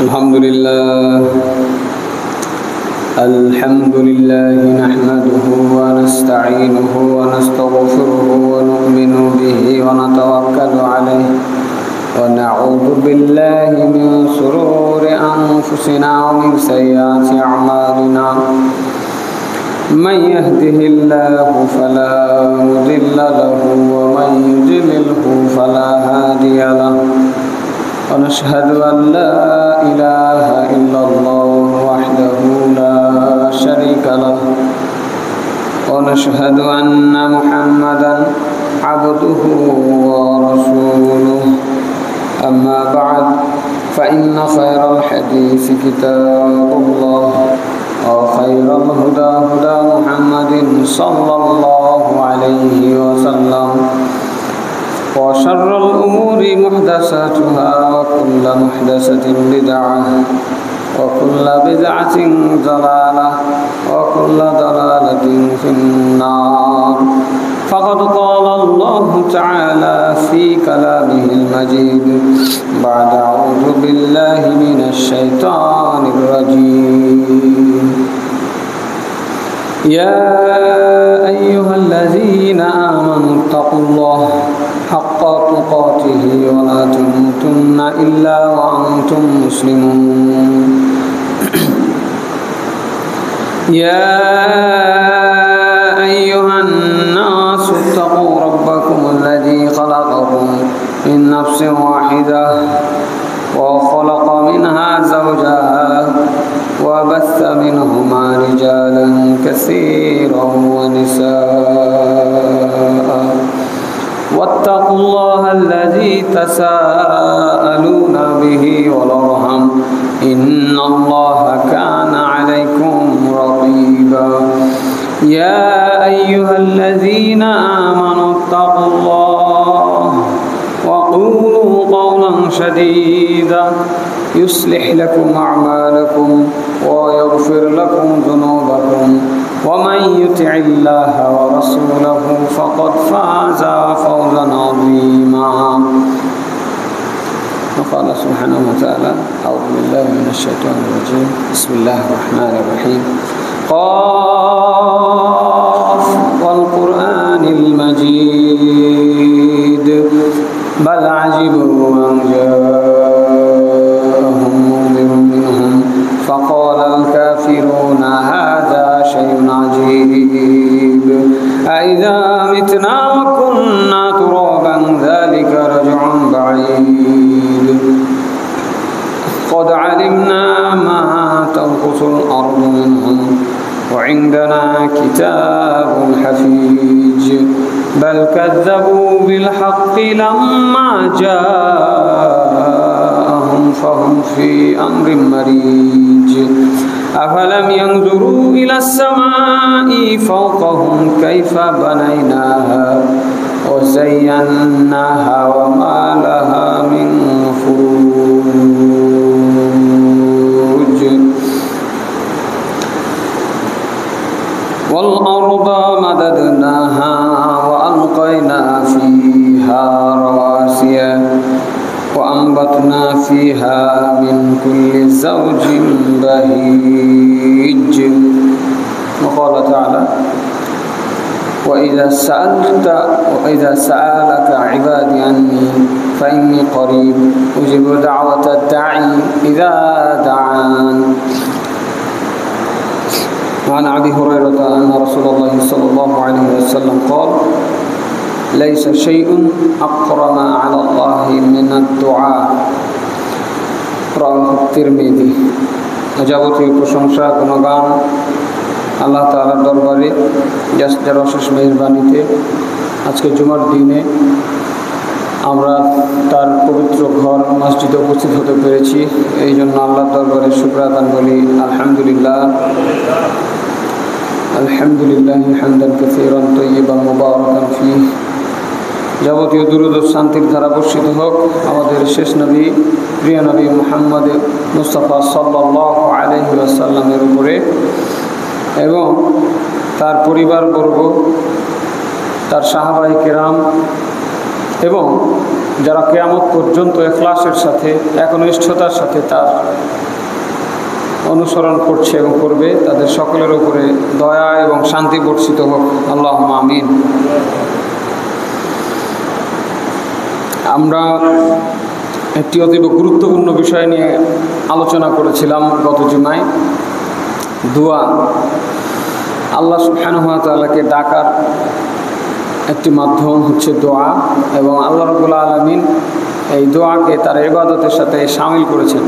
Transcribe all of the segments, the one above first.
الحمد لله نحمده ونستعينه ونستغفره ونؤمن به ونتوكل عليه ونعوذ بالله من شرور أنفسنا ومن سيئات أعمالنا من يهده الله فلا مضل له ومن يضلله فلا هادي له ونشهد أن لا إله إلا الله وحده لا شريك له ونشهد أن محمدا عبده ورسوله أما بعد فإن خير الحديث كتاب الله وخير الهدى هدى محمد صلى الله عليه وسلم وشر الأمور محدثاتها وكل محدثة بدعة وكل بدعة ضلالة وكل ضلالة في النار فقد قال الله تعالى في كلامه المجيد بعد أعوذ بالله من الشيطان الرجيم يا أيها الذين آمنوا اتقوا الله حق تقاته ولا تموتن إلا وأنتم مسلمون يا أيها الناس اتقوا ربكم الذي خلقكم من نفس واحدة وخلق منها زوجها وبث منهما رجالا كثيرا ونساء واتقوا الله الذي تساءلون به والأرحام إن الله كان عليكم رقيبا يا أيها الذين آمنوا اتقوا الله وقولوا قولا سديدا يصلح لكم أعمالكم ويغفر لكم ذنوبكم ومن يطع الله ورسوله فقد فاز فوزا عظيما وقال سبحانه وتعالى أعوذ بالله من الشيطان الرجيم بسم الله الرحمن الرحيم قاف والقرآن المجيد بل عجبوا أن جاءهم منذر منهم فقال الكافرون هذا شيء عجيب أإذا متنا وكنا ترابا ذلك رجع بعيد قد علمنا ما تنقص الأرض منهم وعندنا كتاب حفيظ بل كذبوا بالحق لما جاءهم فهم في أمر مريج أفلم ينظروا إلى السماء فوقهم كيف بنيناها وزيناها وما لها من فروج والأرض مددناها وألقينا فيها رواسي وأنبتنا فيها من كل زوج بهيج وقال تعالى وإذا سألك عبادي عني فإني قريب أجيب دعوة الداعي إذا دعان وعن أبي هريرة أن رسول الله صلى الله عليه وسلم قال ليس شيء أكرم على الله من الدعاء رواه الترمذي যাবতীয় প্রশংসা গুণগান আল্লাহ তাআলার দরবারে যার অশেষ মেহেরবানিতে আজকে জুমার দিনে আমরা তার পবিত্র ঘর মসজিদে উপস্থিত হতে পেরেছি এই জন্য আল্লাহর দরবারে শুকর আদান বলি আলহামদুলিল্লাহ আলহামদুলিল্লাহ হামদান কাসীরান তাইয়িবান মুবারাকান ফীহ যাবতীয় দুরূদ ও শান্তির ধারা বর্ষিত হোক আমাদের শেষ নবী প্রিয় নবী মুহাম্মদ মুস্তাফা সাল্লাল্লাহু আলাইহি ওয়াসাল্লামের উপরে এবং তার পরিবারবর্গ তার সাহাবায়ে কেরাম এবং যারা কিয়ামত পর্যন্ত ইখলাসের সাথে একনিষ্ঠতার সাথে তার অনুসরণ করছে এবং করবে, তাদের সকলের উপরে দয়া এবং শান্তি বর্ষিত হোক, আল্লাহুম্মা আমিন। আমরা একটি অতীব গুরুত্বপূর্ণ বিষয় নিয়ে আলোচনা করেছিলাম গত জুমায়, দোয়া। আল্লাহ সুবহানাহু ওয়া তাআলাকে ডাকার একটি মাধ্যম হচ্ছে দোয়া, এবং আল্লাহ রাব্বুল আলামিন এই দোয়াকে তার ইবাদতের সাথে শামিল করেছেন,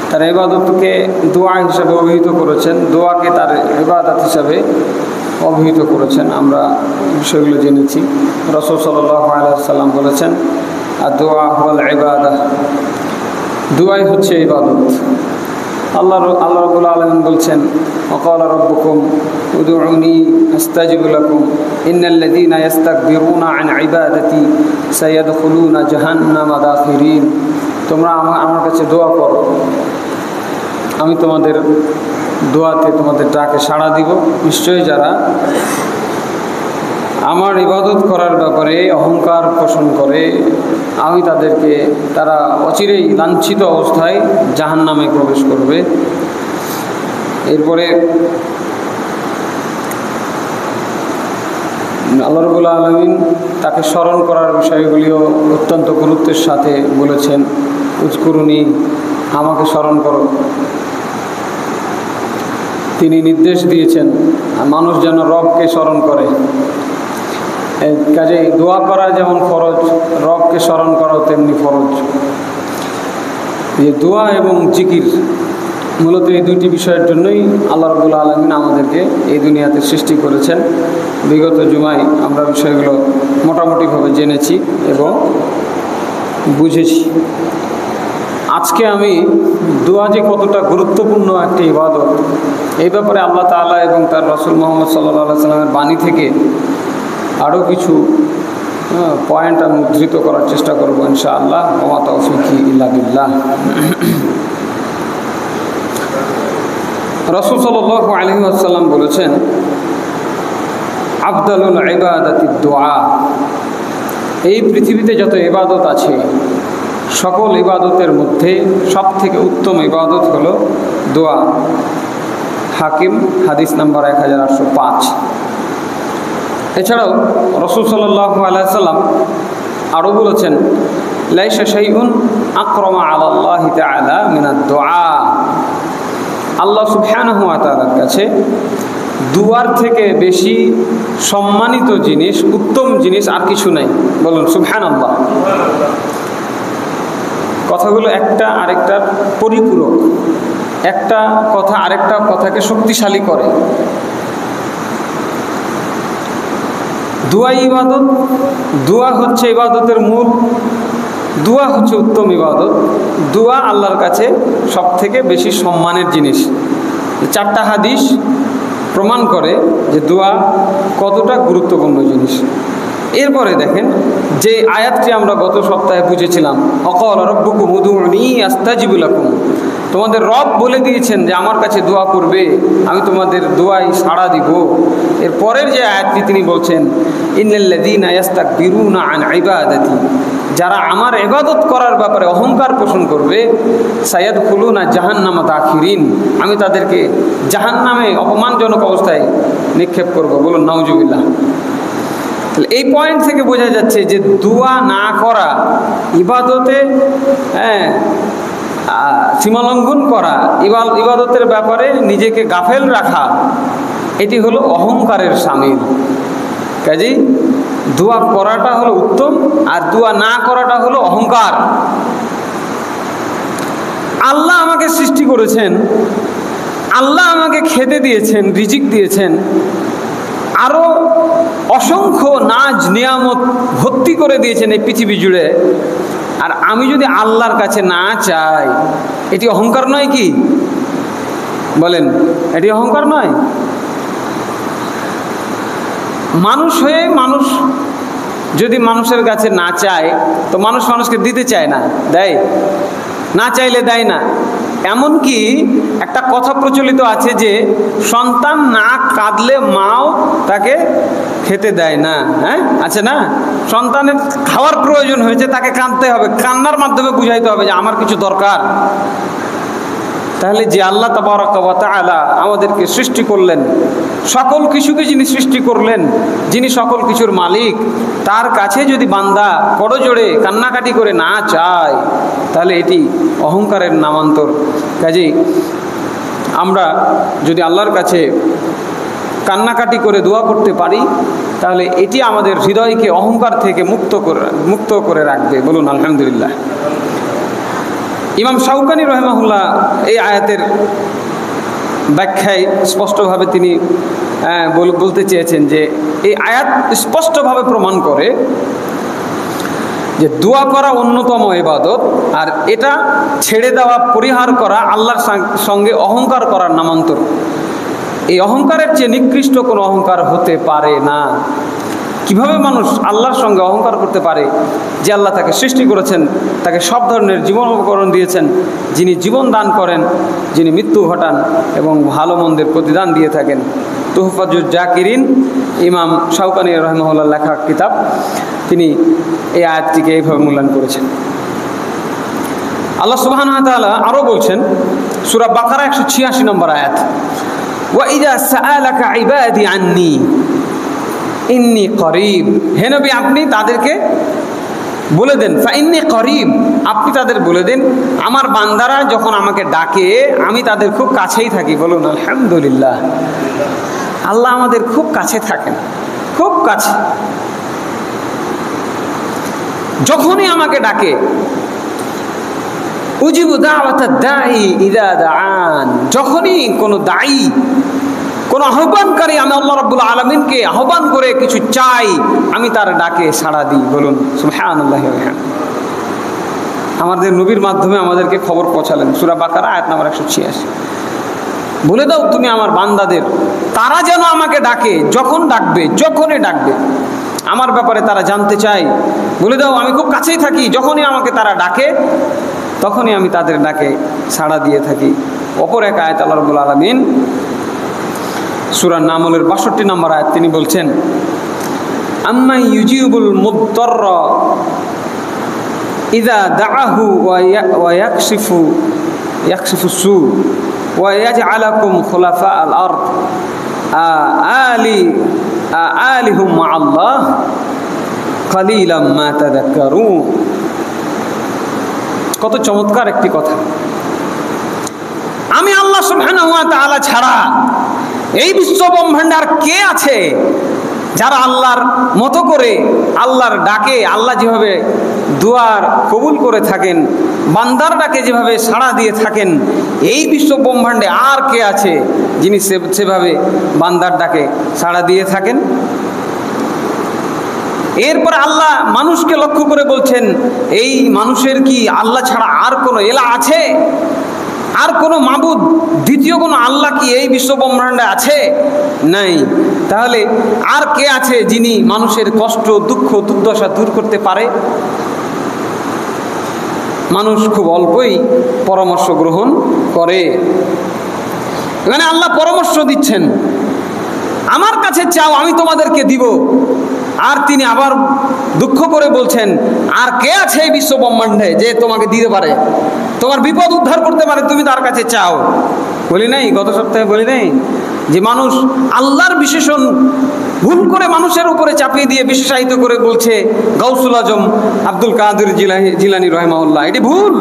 তার ইবাদতকে দোয়া হিসাবে অভিহিত করেছেন, দোয়াকে তার ইবাদত হিসাবে অভিহিত করেছেন। আমরা বিষয়গুলো জেনেছি। রাসূল সাল্লাল্লাহু আলাইহি ওয়াসাল্লাম বলেছেন, আদ-দুআ হুয়াল ইবাদাহ, দোয়াই হচ্ছে ইবাদত। আল্লাহ রাব্বুল আলামিন বলছেন, ওয়াকালা রাব্বুকুম উদউনি আস্তাজিব লাকুম ইন্নাল্লাযীনা ইস্তাকবিরুনা আন ইবাদাতি সায়াদখুলুনা জাহান্নামা দাখিরিন। তোমরা আমার কাছে দোয়া করো, আমি তোমাদের দোয়াতে তোমাদের ডাকে সাড়া দিব। নিশ্চয়ই যারা আমার ইবাদত করার ব্যাপারে অহংকার পোষণ করে, আমি তারা অচিরেই লাঞ্ছিত অবস্থায় জাহান্নামে প্রবেশ করবে। এরপরে আল্লাহ রাব্বুল আলামিন তাকে স্মরণ করার বিষয়গুলিও অত্যন্ত গুরুত্বের সাথে বলেছেন, উযকুরুনি, আমাকে স্মরণ করো। তিনি নির্দেশ দিয়েছেন মানুষ যেন রবকে স্মরণ করে। কাজে দোয়া করা যেমন ফরজ, রবকে স্মরণ করাও তেমনি ফরজ। যে দোয়া এবং জিকির, মূলত এই দুইটি বিষয়ের জন্যই আল্লাহ রাব্বুল আলামিন আমাদেরকে এই দুনিয়াতে সৃষ্টি করেছেন। বিগত জুমায় আমরা বিষয়গুলো মোটামুটিভাবে জেনেছি এবং বুঝেছি। আজকে আমি দোয়া যে কতটা গুরুত্বপূর্ণ একটি ইবাদত, এই ব্যাপারে আল্লাহ তাআলা এবং তার রাসূল মুহাম্মদ সাল্লাল্লাহু আলাইহি ওয়াসাল্লামের বাণী থেকে আরও কিছু পয়েন্ট আমি উদ্ধৃত করার চেষ্টা করব ইনশাআল্লাহ। ওয়া তাওফীকি ইল্লা বিল্লাহ। রাসূল সাল্লাল্লাহু আলাইহি ওয়াসাল্লাম বলেছেন, আফদালুল ইবাদাতিদ দুআ। এই পৃথিবীতে যত ইবাদত আছে, সকল ইবাদতের মধ্যে সবথেকে উত্তম ইবাদত হলো দোয়া। হাকিম হাদিস নাম্বার 1805। এছাড়াও রাসূল সাল্লাল্লাহু আলাইহি ওয়াসাল্লাম আরও বলেছেন, লাইসা শাইউন আকরামা আলাল্লাহি তাআলা মিনাদ দুআ। আল্লাহ সুবহানাহু ওয়া তাআলার কাছে দুয়ার থেকে বেশি সম্মানিত জিনিস, উত্তম জিনিস আর কিছু নাই। বলুন সুবহানাল্লাহ। কথাগুলো একটা আরেকটার পরিপূরক, একটা কথা আরেকটা কথাকে শক্তিশালী করে। দোয়া ইবাদত, দোয়া হচ্ছে ইবাদতের মূল, দোয়া হচ্ছে উত্তম ইবাদত। দোয়া আল্লাহর কাছে সব থেকে বেশি সম্মানের জিনিস। 4টা হাদিস প্রমাণ করে যে দোয়া কতটা গুরুত্বপূর্ণ জিনিস। এরপরে দেখেন যে আয়াতটি আমরা গত সপ্তাহে বুঝেছিলাম, ওয়াকালা রাব্বুকুম উদউনি আস্তাজিব লাকুম। তোমাদের রব বলে দিয়েছেন যে আমার কাছে দোয়া করবে, আমি তোমাদের দোয়ায় সাড়া দিব। এর পরের যে আয়াতটি তিনি বলছেন, ইন্নাল্লাযীনা ইস্তাকবিরুনা আন ইবাদাতি, যারা আমার ইবাদত করার ব্যাপারে অহংকার পোষণ করবে, সায়াদখুলুনা জাহান্নামা দাখিরিন, আমি তাদেরকে জাহান্নামে অপমানজনক অবস্থায় নিক্ষেপ করব। বলুন নাউজুবিল্লাহ। তাহলে এই পয়েন্ট থেকে বোঝা যাচ্ছে যে দোয়া না করা, ইবাদতে সীমালঙ্ঘন করা, ইবাদতের ব্যাপারে নিজেকে গাফেল রাখা, এটি হলো অহংকারের শামিল। কাজেই দোয়া করাটা হলো উত্তম, আর দোয়া না করাটা হলো অহংকার। আল্লাহ আমাকে সৃষ্টি করেছেন, আল্লাহ আমাকে খেতে দিয়েছেন, রিজিক দিয়েছেন, আরও অসংখ্য নাজ নিয়ামত ভর্তি করে দিয়েছেন এই পৃথিবী জুড়ে। আর আমি যদি আল্লাহর কাছে না চাই, এটি অহংকার নয় কি? বলেন, এটি অহংকার নয়? মানুষ হয়ে মানুষ যদি মানুষের কাছে না চায়, তো মানুষকে দিতে চায় না, দেয় না, চাইলে দেয় না। এমনকি একটা কথা প্রচলিত আছে যে সন্তান না কাঁদলে মাও তাকে খেতে দেয় না। হ্যাঁ, আছে না? সন্তানের খাওয়ার প্রয়োজন হয়েছে, তাকে কাঁদতে হবে, কান্নার মাধ্যমে বুঝাইতে হবে যে আমার কিছু দরকার। তাহলে যে আল্লাহ তাবারাক ওয়া তাআলা আমাদেরকে সৃষ্টি করলেন, সকল কিছুকে যিনি সৃষ্টি করলেন, যিনি সকল কিছুর মালিক, তার কাছে যদি বান্দা করজোড়ে কান্নাকাটি করে না চায়, তাহলে এটি অহংকারের নামান্তর। কাজেই আমরা যদি আল্লাহর কাছে কান্নাকাটি করে দোয়া করতে পারি, তাহলে এটি আমাদের হৃদয়কে অহংকার থেকে মুক্ত করে রাখবে। বলুন আলহামদুলিল্লাহ। ইমাম শাওকানি রহিমাহুল্লাহ এই আয়াতের ব্যাখ্যায় স্পষ্টভাবে তিনি বলতে চেয়েছেন যে এই আয়াত স্পষ্টভাবে প্রমাণ করে যে দোয়া করা অন্যতম ইবাদত, আর এটা ছেড়ে দেওয়া, পরিহার করা আল্লাহর সঙ্গে অহংকার করার নামান্তর। এই অহংকারের চেয়ে নিকৃষ্ট কোনো অহংকার হতে পারে না। কিভাবে মানুষ আল্লাহর সঙ্গে অহংকার করতে পারে যে আল্লাহ তাকে সৃষ্টি করেছেন, তাকে সব ধরনের জীবন উপকরণ দিয়েছেন, যিনি জীবন দান করেন, যিনি মৃত্যু ঘটান এবং ভালো মন্দের প্রতিদান দিয়ে থাকেন। তুহফাতুজ জাকিরিন, ইমাম শাওকানি রাহিমাহুল্লাহ লেখা কিতাব, তিনি এই আয়াতটিকে এইভাবে মূল্যায়ন করেছেন। আল্লাহ সুবহানাহু ওয়া তাআলা আরও বলছেন সূরা বাকারা 186 নম্বর আয়াত, ওয়া ইযা সাআলাকা ইবাদি আন্নী ইন্নী করিব। হে নবী, আপনি তাদেরকে বলে দেন, ফাইন্নী করিব, আপনি তাদের বলে দেন আমার বান্দারা যখন আমাকে ডাকে আমি তাদের খুব কাছেই থাকি। বলুন আলহামদুলিল্লাহ। আল্লাহ আমাদের খুব কাছে থাকেন, খুব কাছে। যখনই আমাকে ডাকে, উজিবু দাওয়াতাদ দাঈ ইযা দাআন, যখনই কোনো দায়ী, কোন আহ্বানকারী আমি আল্লাহ রাব্বুল আলামিনকে আহ্বান করে কিছু চাই, আমি তার ডাকে সাড়া দিই। বলুন সুবহানাল্লাহি ওয়া বিহামদিহি। আমাদের নবীর মাধ্যমে আমাদেরকে খবর পৌঁছালেন, সূরা বাকারা আয়াত নম্বর 186। বলে দাও তুমি আমার বান্দাদের, তারা যেন আমাকে ডাকে, যখন ডাকবে, যখনই ডাকবে, আমার ব্যাপারে তারা জানতে চায়। বলে দাও আমি খুব কাছেই থাকি, যখনই আমাকে তারা ডাকে তখনই আমি তাদের ডাকে সাড়া দিয়ে থাকি। অপর এক আয়াত আল্লাহ রাব্বুল আলামিন সূরা নামলের 62 নম্বর আয়াত তিনি বলছেন, আম্মা ইউজিবুল মুদ্দারর ইযা দাআহু ওয়া ইয়াকশিফু সু ওয়া ইয়াজআলাকুম খুলাফা আল আরদ আলিহুম মা আল্লাহ কালিলাম মা তাযাক্কারুন। কত চমৎকার একটি কথা। আমি আল্লাহ সুবহানাহু ওয়া তাআলা ছাড়া এই বিশ্ব ব্রহ্মাণ্ডে আর কে আছে যারা আল্লাহর মতো করে আল্লাহর ডাকে, আল্লাহ যেভাবে দুয়ার কবুল করে থাকেন, বান্দার ডাকে যেভাবে সাড়া দিয়ে থাকেন, এই বিশ্ব ব্রহ্মাণ্ডে আর কে আছে যিনি সেভাবে বান্দার ডাকে সাড়া দিয়ে থাকেন? এরপর আল্লাহ মানুষকে লক্ষ্য করে বলছেন, এই মানুষের কি আল্লাহ ছাড়া আর কোনো এলা আছে? আর কোনো মাবুদ, দ্বিতীয় কোনো আল্লাহ কি এই বিশ্ব ব্রহ্মাণ্ডে আছে? নাই। তাহলে আর কে আছে যিনি মানুষের কষ্ট, দুঃখ, দুর্দশা দূর করতে পারে? মানুষ খুব অল্পই পরামর্শ গ্রহণ করে। এখানে আল্লাহ পরামর্শ দিচ্ছেন, আমার কাছে চাও আমি তোমাদেরকে দিব। আর তিনি আবার দুঃখ করে বলছেন, আর কে আছে এই বিশ্ব ব্রহ্মাণ্ডে যে তোমাকে দিতে পারে, তোমার বিপদ উদ্ধার করতে পারে, তুমি তার কাছে চাও। বলি নাই, গত সপ্তাহে বলি নাই যে মানুষ আল্লাহর বিশেষণ ভুল করে মানুষের উপরে চাপিয়ে দিয়ে বিশেষায়িত করে বলছে গাউসুল আজম আব্দুল কাদের জিলানী রাহিমাহুল্লাহ। এটি ভুল।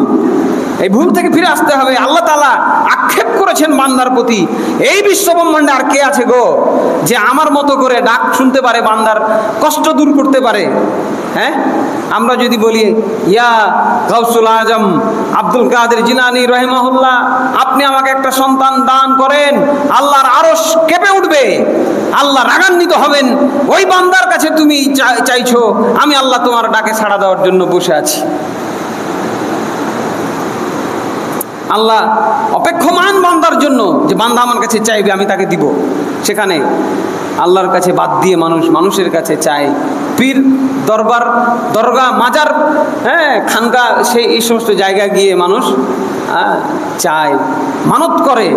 এই ভুল থেকে ফিরে আসতে হবে। আল্লাহ তাআলা আক্ষেপ করেছেন বান্দার প্রতি, এই বিশ্ব ব্রহ্মাণ্ডে আর কে আছে গো যে আমার মতো করে ডাক শুনতে পারে, বান্দার কষ্ট দূর করতে পারে? হ্যাঁ, আমরা যদি বলি ইয়া গাউসুল আজম আব্দুল কাদের জিলানী রাহিমাহুল্লাহ, আপনি আমাকে একটা সন্তান দান করেন, আল্লাহর আরশ কেঁপে উঠবে, আল্লাহ রাগান্বিত হবেন। ওই বান্দার কাছে তুমি চাইছো, আমি আল্লাহ তোমার ডাকে সাড়া দেওয়ার জন্য বসে আছি। আল্লাহ অপেক্ষমান বান্দার জন্য, যে বান্দা আমার কাছে চাইবে আমি তাকে দিব। সেখানে আল্লাহর কাছে বাদ দিয়ে মানুষের কাছে চায়। পীর, দরবার, দরগা, মাজার, হ্যাঁ, খানকা, এই সমস্ত জায়গায় গিয়ে মানুষ চায়, মানত করে,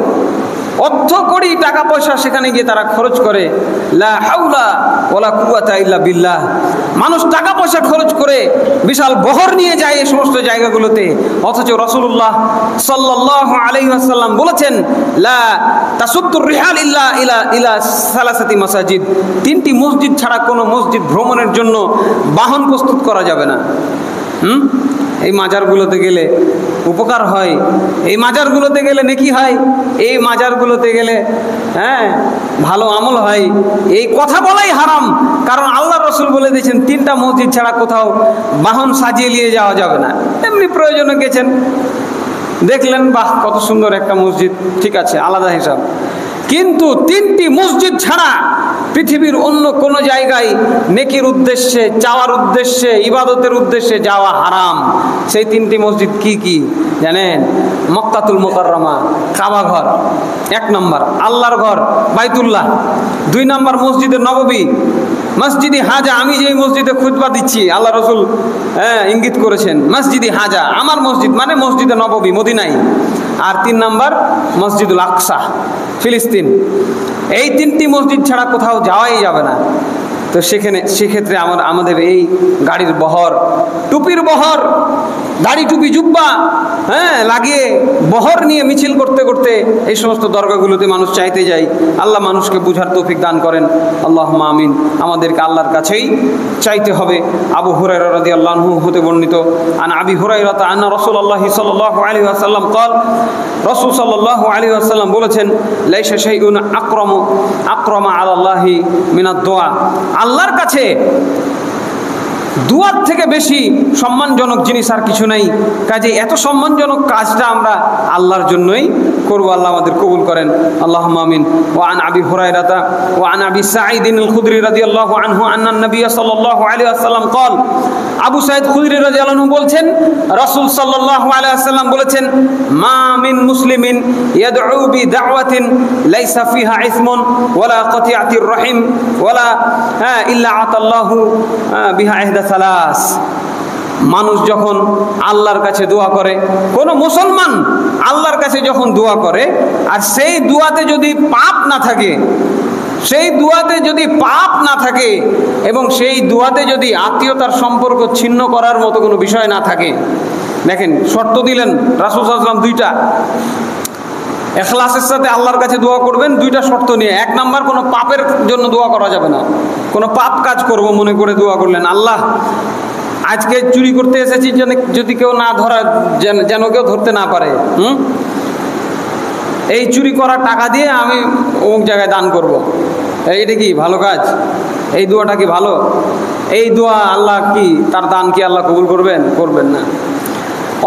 অর্থ করি টাকা পয়সা সেখানে গিয়ে তারা খরচ করে। লা হাওলা ওয়ালা কুওয়াতা ইল্লা বিল্লাহ। মানুষ টাকা পয়সা খরচ করে বিশাল বহর নিয়ে যায় এই সমস্ত জায়গাগুলোতে, অথচ রাসূলুল্লাহ সাল্লাল্লাহু আলাইহি ওয়াসাল্লাম বলেছেন লা তাসুদ্দুর রিহাল ইল্লা ইলা সালাসাতি মাসাজিদ। 3টি মসজিদ ছাড়া কোনো মসজিদ ভ্রমণের জন্য বাহন প্রস্তুত করা যাবে না। এই মাজারগুলোতে গেলে উপকার হয়, এই মাজারগুলোতে গেলে নেকি হয়, এই মাজারগুলোতে গেলে ভালো আমল হয়, এই কথা বলাই হারাম। কারণ আল্লাহ রসুল বলে দিয়েছেন 3টা মসজিদ ছাড়া কোথাও বাহন সাজিয়ে নিয়ে যাওয়া যাবে না। এমনি প্রয়োজনে গেছেন, দেখলেন বাহ কত সুন্দর একটা মসজিদ, ঠিক আছে, আলাদা হিসাব। কিন্তু 3টি মসজিদ ছাড়া পৃথিবীর অন্য কোনো জায়গায় নেকির উদ্দেশ্যে, চাওয়ার উদ্দেশ্যে, ইবাদতের উদ্দেশ্যে যাওয়া হারাম। সেই 3টি মসজিদ কি কি জানেন? মক্কাতুল মুকাররমা, কাবা ঘর 1 নম্বর, আল্লাহর ঘর বাইতুল্লাহ 2 নম্বর, মসজিদে নববী, মসজিদে হাজা, আমি যেই মসজিদে খুতবা দিচ্ছি আল্লাহ রসুল ইঙ্গিত করেছেন মসজিদে হাজা, আমার মসজিদ মানে মসজিদে নববী মদিনায়। আর 3 নম্বর মসজিদুল আকসা, ফিলিস্তিন। এই 3টি মসজিদ ছাড়া কোথাও যাওয়াই যাবে না। তো সেক্ষেত্রে আমাদের এই গাড়ির বহর, টুপির বহর, দাড়ি টুপি জুব্বা লাগিয়ে বহর নিয়ে মিছিল করতে করতে এই সমস্ত দরগাগুলোতে মানুষ চাইতে যায়। আল্লাহ মানুষকে বুঝার তৌফিক দান করেন, আল্লাহুম্মা আমিন। আমাদেরকে আল্লাহর কাছেই চাইতে হবে। আবু হুরায়রা রাদিয়াল্লাহু আনহু হতে বর্ণিত, আন আবি হুরায়রা আন্না রাসূলুল্লাহি সাল্লাল্লাহু আলাইহি ওয়াসাল্লাম قال, রাসূল সাল্লাল্লাহু আলাইহি ওয়াসাল্লাম বলেছেন লাইসা শাইউন আকরামা আলাল্লাহি মিনাদ দুআ। আল্লাহর কাছে দুয়ার থেকে বেশি সম্মানজনক জিনিস আর কিছু নাই। কাজে এত সম্মানজনক কাজটা আমরা আল্লাহর জন্যই করব। আল্লাহ আমাদের কবুল করেন, আল্লাহুম্মা আমিন। ওয়া আন আবি হুরায়রাতা ওয়া আন আবি সাঈদ আল খুদরি রাদিয়াল্লাহু আনহু আন্না নবী সাল্লাল্লাহু আলাইহি ওয়াসাল্লাম قال, আবু সাঈদ খুদরি রাদিয়াল্লাহু আনহু বলছেন রাসূল সাল্লাল্লাহু আলাইহি ওয়াসাল্লাম বলেছেন মা মিন মুসলিমিন ইয়াদউ বিদাওয়াতিন লাইসা ফিহা ইসমুন ওয়ালা কাতিআতির রহিম ওয়ালা ইল্লা আতাল্লাহু বিহা ইহদা সালাস। মানুষ যখন আল্লাহর কাছে দোয়া করে, কোন মুসলমান আল্লাহর কাছে যখন দোয়া করে, আর সেই দোয়াতে যদি পাপ না থাকে, সেই দোয়াতে যদি পাপ না থাকে এবং সেই দোয়াতে যদি আত্মীয়তার সম্পর্ক ছিন্ন করার মতো কোনো বিষয় না থাকে, দেখেন শর্ত দিলেন রাসূল সাল্লাল্লাহু আলাইহি ওয়াসাল্লাম 2টা। ইখলাসের সাথে আল্লাহর কাছে দোয়া করবেন 2টা শর্ত নিয়ে। 1 নাম্বার, কোনো পাপের জন্য দোয়া করা যাবে না। কোনো পাপ কাজ করব মনে করে দোয়া করলেন, আল্লাহ আজকে চুরি করতে এসেছি যদি কেউ না ধরা, যেন কেউ ধরতে না পারে, এই চুরি করার টাকা দিয়ে আমি অমুক জায়গায় দান করব। এইটা কি ভালো কাজ? এই দোয়াটা কি ভালো? এই দোয়া আল্লাহ কি, তার দান কি আল্লাহ কবুল করবেন? করবেন না।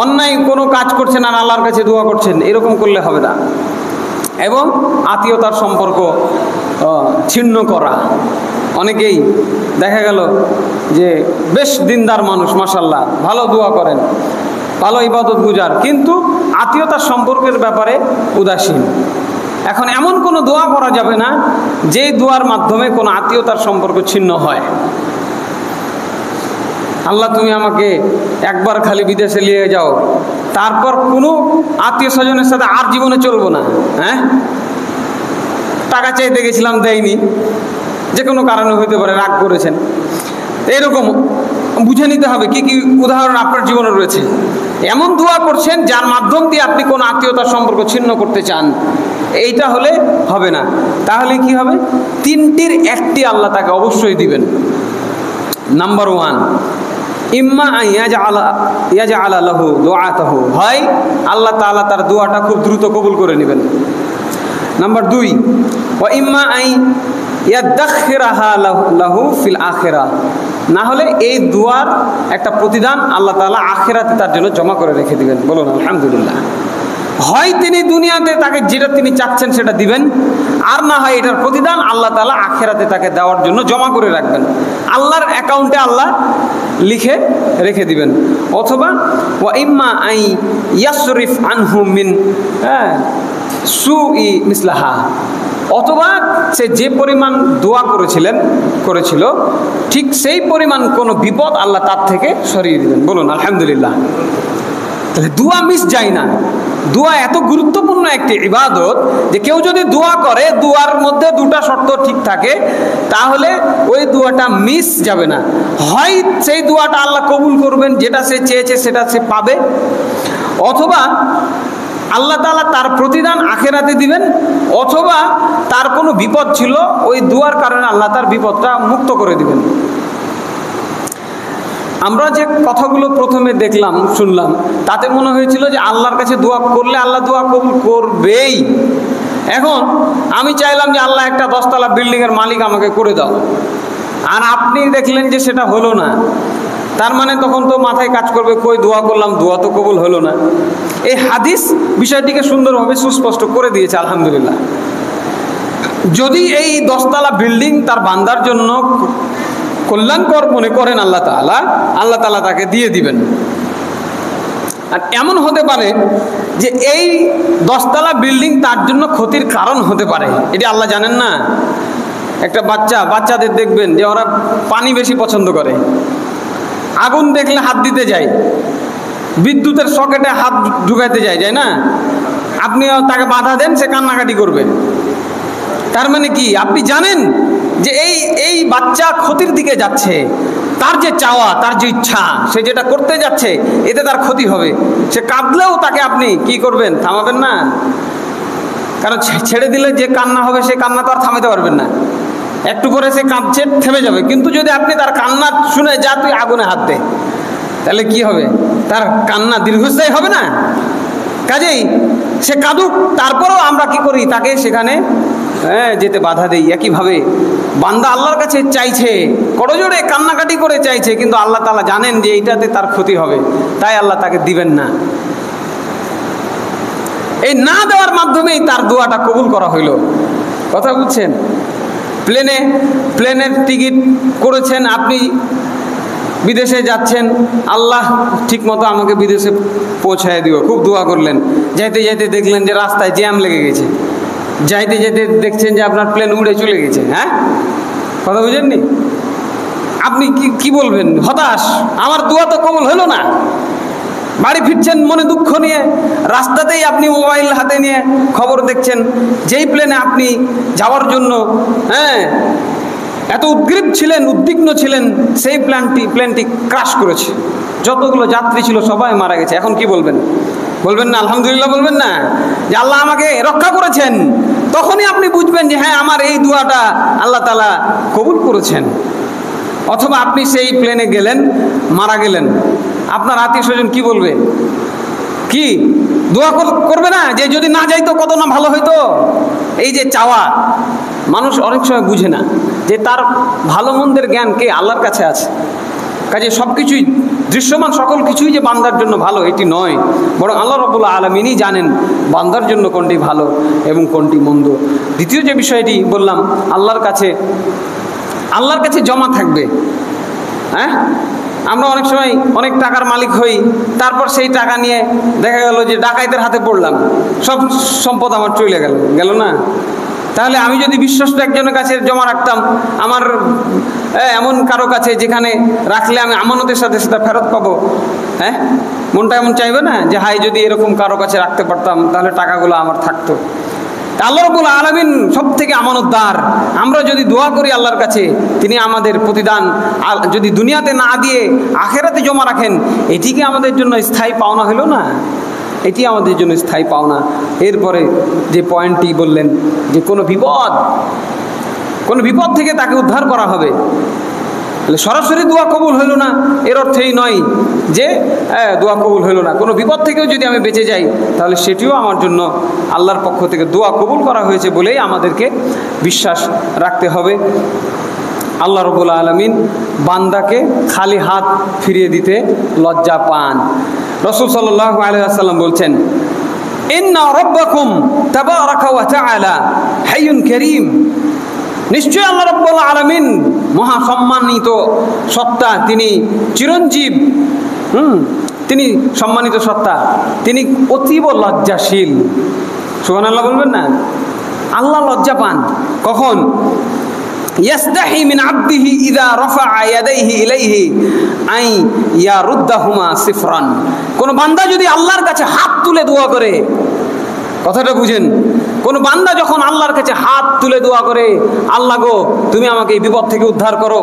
অন্যায় কোনো কাজ করছেন আর আল্লাহর কাছে দোয়া করছেন, এরকম করলে হবে না। এবং আত্মীয়তার সম্পর্ক ছিন্ন করা, অনেকেই দেখা গেল যে বেশ দিনদার মানুষ, মাশাআল্লাহ ভালো দোয়া করেন, ভালো ইবাদত গুজার, কিন্তু আত্মীয়তার সম্পর্কের ব্যাপারে উদাসীন। এখন এমন কোনো দোয়া করা যাবে না যেই দোয়ার মাধ্যমে কোনো আত্মীয়তার সম্পর্ক ছিন্ন হয়। আল্লাহ তুমি আমাকে একবার খালি বিদেশে নিয়ে যাও, তারপর কোনো আত্মীয় স্বজনের সাথে আর জীবনে চলবো না। টাকা চাইতে গেছিলাম, দেয়নি, যে কোনো কারণে হইতে পারে, রাগ করেছেন, এরকম বুঝে নিতে হবে কি কি উদাহরণ আপনার জীবনে রয়েছে। এমন দোয়া করছেন যার মাধ্যম দিয়ে আপনি কোনো আত্মীয়তার সম্পর্ক ছিন্ন করতে চান, এইটা হলে হবে না। তাহলে কি হবে? 3টির 1টি আল্লাহ তাকে অবশ্যই দিবেন। নাম্বার 1, ইম্মা ইয়াজআলা লাহু দুআতাহু, হয় আল্লাহ তাআলা তার দোয়াটা খুব দ্রুত কবুল করে নেবেন। নাম্বার 2, ওয়া ইম্মা ইয়াদাখিরাহা লাহু ফিল আখিরাহ, না হলে এই দোয়ার একটা প্রতিদান আল্লাহ তাআলা আখিরাতে তার জন্য জমা করে রেখে দিবেন। বলুন আলহামদুলিল্লাহ। হয় তিনি দুনিয়াতে তাকে যেটা তিনি চাচ্ছেন সেটা দিবেন, আর না হয় এটার প্রতিদান আল্লাহ তাআলা আখিরাতে তাকে দেওয়ার জন্য জমা করে রাখবেন, আল্লাহর অ্যাকাউন্টে আল্লাহ লিখে রেখে দিবেন। অথবা ওয়া ইম্মা আই ইয়াসরিফ আনহু মিন সুই মিসলাহা, অথবা সে যে পরিমাণ দোয়া করেছিল ঠিক সেই পরিমাণ কোনো বিপদ আল্লাহ তার থেকে সরিয়ে দিবেন। বলুন আলহামদুলিল্লাহ। তাহলে দোয়া মিস যায় না। দোয়া এত গুরুত্বপূর্ণ একটি ইবাদত যে কেউ যদি দোয়া করে, দোয়ার মধ্যে দুটা শর্ত ঠিক থাকে, তাহলে ওই দোয়াটা মিস যাবে না। হয় সেই দোয়াটা আল্লাহ কবুল করবেন, যেটা সে চেয়েছে সেটা সে পাবে, অথবা আল্লাহ তাআলা তার প্রতিদান আখিরাতে দিবেন, অথবা তার কোনো বিপদ ছিল, ওই দোয়ার কারণে আল্লাহ তার বিপদটা মুক্ত করে দিবেন। আমরা যে কথাগুলো প্রথমে দেখলাম, শুনলাম, তাতে মনে হয়েছিল যে আল্লাহর কাছে দোয়া করলে আল্লাহ দোয়া কবুল করবেই। এখন আমি চাইলাম যে আল্লাহ একটা 10 তলা বিল্ডিংয়ের মালিক আমাকে করে দাও, আর আপনি দেখলেন যে সেটা হলো না, তার মানে তখন তো মাথায় কাজ করবে, কই দোয়া করলাম, দোয়া তো কবুল হলো না। এই হাদিস বিষয়টিকে সুন্দরভাবে সুস্পষ্ট করে দিয়েছে, আলহামদুলিল্লাহ। যদি এই 10 তলা বিল্ডিং তার বান্দার জন্য কল্যাণকর মনে করেন আল্লাহ তাআলা তাকে দিয়ে দিবেন। আর এমন হতে পারে যে এই 10 তলা বিল্ডিং তার জন্য ক্ষতির কারণ হতে পারে, এটি আল্লাহ জানেন না। একটা বাচ্চাদের দেখবেন যে ওরা পানি বেশি পছন্দ করে, আগুন দেখলে হাত দিতে যায়, বিদ্যুতের সকেটে হাত ঢুকাইতে যায় না, আপনি তাকে বাধা দেন, সে কান্নাকাটি করবে। তার মানে কি, আপনি জানেন যে এই বাচ্চা ক্ষতির দিকে যাচ্ছে, তার যে চাওয়া, তার যে ইচ্ছা, সে যেটা করতে যাচ্ছে এতে তার ক্ষতি হবে, সে কাঁদলেও তাকে আপনি কি করবেন, থামাবেন না। কারণ ছেড়ে দিলে যে কান্না হবে, সে কান্না তো আর থামাতে পারবেন না, একটু পরে সে কাঁদছে, থেমে যাবে। কিন্তু যদি আপনি তার কান্না শুনে যা তুই আগুনে হাত দে, তাহলে কি হবে, তার কান্না দীর্ঘস্থায়ী হবে না। কাজেই সে কাঁদুক, তারপরেও আমরা কি করি, তাকে সেখানে যেতে বাধা দেই। একইভাবে বান্দা আল্লাহর কাছে চাইছে, করজোড়ে কান্নাকাটি করে চাইছে, কিন্তু আল্লাহ তাআলা জানেন যে এইটাতে তার ক্ষতি হবে, তাই আল্লাহ তাকে দিবেন না। এই না দেওয়ার মাধ্যমেই তার দোয়াটা কবুল করা হইল। কথা বুঝছেন? প্লেনের টিকিট করেছেন, আপনি বিদেশে যাচ্ছেন, আল্লাহ ঠিক মতো আমাকে বিদেশে পৌঁছায় দিও, খুব দোয়া করলেন, যাইতে যাইতে দেখলেন যে রাস্তায় জ্যাম লেগে গেছে, যাইতে যেতে দেখছেন যে আপনার প্লেন উড়ে চলে গেছে। হ্যাঁ, কথা বুঝেননি? আপনি কি বলবেন? হতাশ, আমার দোয়া তো কবুল হলো না। বাড়ি ফিরছেন মনে দুঃখ নিয়ে, রাস্তাতেই আপনি মোবাইল হাতে নিয়ে খবর দেখছেন, যেই প্লেনে আপনি যাওয়ার জন্য এত উদ্গ্রীব ছিলেন, উদ্বিগ্ন ছিলেন, সেই প্লেনটি ক্রাশ করেছে, যতগুলো যাত্রী ছিল সবাই মারা গেছে। এখন কি বলবেন? বলবেন না আলহামদুলিল্লাহ? বলবেন না যে আল্লাহ আমাকে রক্ষা করেছেন? তখনই আপনি বুঝবেন যে হ্যাঁ, আমার এই দোয়াটা আল্লাহ তাআলা কবুল করেছেন। অথবা আপনি সেই প্লেনে গেলেন, মারা গেলেন, আপনার আত্মীয় স্বজন কি বলবে? কি দোয়া করবে না যে যদি না যাইতো কত না ভালো হইতো? এই যে চাওয়া, মানুষ অনেক সময় বুঝে না যে তার ভালো মন্দের জ্ঞান কে? আল্লাহর কাছে আছে। কাজে সব কিছুই দৃশ্যমান, সকল কিছুই যে বান্দার জন্য ভালো এটি নয়, বরং আল্লাহ রাব্বুল আলামিনই জানেন বান্দার জন্য কোনটি ভালো এবং কোনটি মন্দ। দ্বিতীয় যে বিষয়টি বললাম, আল্লাহর কাছে জমা থাকবে। হ্যাঁ, আমরা অনেক সময় অনেক টাকার মালিক হই, তারপর সেই টাকা নিয়ে দেখা গেল যে ডাকাইতের হাতে পড়লাম, সব সম্পদ আমার চলে গেল না। তাহলে আমি যদি বিশ্বস্ত একজনের কাছে জমা রাখতাম, আমার এমন কারো কাছে যেখানে রাখলে আমি আমানতের সাথে সেটা ফেরত পাবো, হ্যাঁ, মনটা এমন চাইবে না যে হাই যদি এরকম কারো কাছে রাখতে পারতাম, তাহলে টাকাগুলো আমার থাকতো। আল্লাহ রাব্বুল আলামিন সব থেকে আমানতদার। আমরা যদি দোয়া করি আল্লাহর কাছে, তিনি আমাদের প্রতিদান যদি দুনিয়াতে না দিয়ে আখিরাতে জমা রাখেন, এটি কি আমাদের জন্য স্থায়ী পাওনা হলো না? এটি আমাদের জন্য স্থায়ী পাওনা। এরপরে যে পয়েন্টটি বললেন যে কোনো বিপদ থেকে তাকে উদ্ধার করা হবে। সরাসরি দোয়া কবুল হইল না এর অর্থ এই নয় যে দোয়া কবুল হইল না। কোনো বিপদ থেকেও যদি আমি বেঁচে যাই, তাহলে সেটিও আমার জন্য আল্লাহর পক্ষ থেকে দোয়া কবুল করা হয়েছে বলেই আমাদেরকে বিশ্বাস রাখতে হবে। আল্লাহ রাব্বুল আলামিন বান্দাকে খালি হাত ফিরিয়ে দিতে লজ্জা পান। রাসূল সাল্লাল্লাহু আলাইহি ওয়াসাল্লাম বলছেন, ইন্না রাব্বাকুম তাবারাকা ওয়া তাআলা হাইয়ুন কারীম। নিশ্চয় আল্লাহ রাব্বুল আলামিন মহা সম্মানিত সত্তা, তিনি চিরঞ্জীব, তিনি সম্মানিত সত্তা, তিনি অতীব লজ্জাশীল। সুবহানাল্লাহ বলবেন না? আল্লাহ লজ্জা পান কখন? ইয়াস্তাহি মিন আবদিহি ইযা রাফা'a ইয়াদাইহি ইলাইহি আই ইয়ারুদ্দাহুমা সিফরান। কোন বান্দা যদি আল্লাহর কাছে হাত তুলে দোয়া করে, কথাটা বুঝেন, কোন বান্দা যখন আল্লাহর কাছে হাত তুলে দোয়া করে, আল্লাহ গো তুমি আমাকে এই বিপদ থেকে উদ্ধার করো,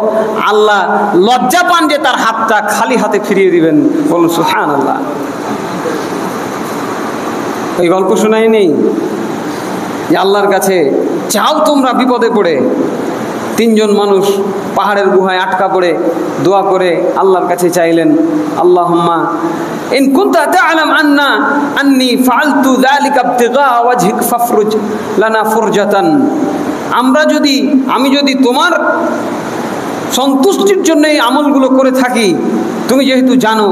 আল্লাহ লজ্জা পান যে তার হাতটা খালি হাতে ফিরিয়ে দিবেন। বলুন সুবহানাল্লাহ। এই গল্প শোনাই নেই যে আল্লাহর কাছে চাও তোমরা বিপদে পড়ে, তিনজন মানুষ পাহাড়ের গুহায় আটকা পড়ে দোয়া করে আল্লাহর কাছে চাইলেন, আল্লাহুম্মা ইন কুনতা তা'লাম আন্নী ফাআলতু যালিকা ইবতিগা ওয়াজহিক ফাফরুজ লানা ফুরজাতান। আমি যদি তোমার সন্তুষ্টির জন্য এই আমলগুলো করে থাকি, তুমি যেহেতু জানো